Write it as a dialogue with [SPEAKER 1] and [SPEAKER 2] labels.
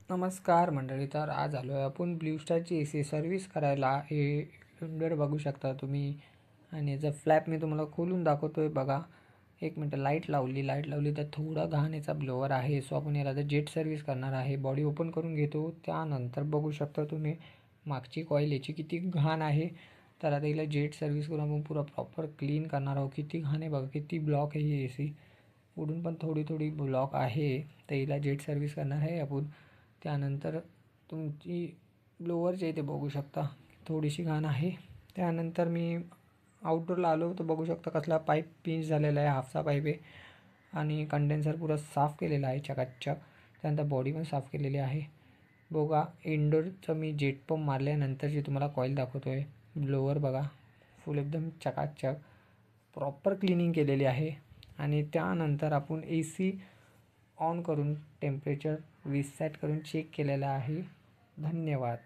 [SPEAKER 1] नमस्कार मंडळी. तर आज आलो आहे आपण ब्लू स्टारची ए सी सर्व्हिस करायला. हे विंडोवर बघू शकता तुम्ही आणि याचा फ्लॅप मी तुम्हाला खोलून दाखवतो आहे. बघा, एक मिनटं. लाईट लावली तर थोडा घाण याचा ब्लोअर आहे. सो आपण याला जेट सर्व्हिस करणार आहे. बॉडी ओपन करून घेतो. त्यानंतर बघू शकता तुम्ही मागची कॉईल याची किती घाण आहे. तर आता हिला जेट सर्व्हिस करून आपण पुरा प्रॉपर क्लीन करणार आहोत. किती घाण आहे बघा, किती ब्लॉक आहे ही ए सी. पुढून पण थोडी थोडी ब्लॉक आहे. तर हिला जेट सर्व्हिस करणार आहे आपण. त्यानंतर तुमची ब्लोअरच्या इथे बघू शकता थोडीशी घाण आहे. त्यानंतर मी आउटडोअरला आलो तर बघू शकता कसला पाईप पिंच झालेला आहे. हाफचा पाईप आहे आणि कंडेन्सर पुरा साफ केलेला आहे चकाचक. त्यानंतर बॉडी पण साफ केलेली आहे. बघा, इंडोरचं मी जेट पंप मारल्यानंतरची तुम्हाला कॉईल दाखवतो आहे. ब्लोअर बघा, फुल एकदम चकाचक प्रॉपर क्लिनिंग केलेली आहे. आणि त्यानंतर आपण ए सी ऑन करून टेम्परेचर 20 सेट करून चेक केलेला आहे. धन्यवाद.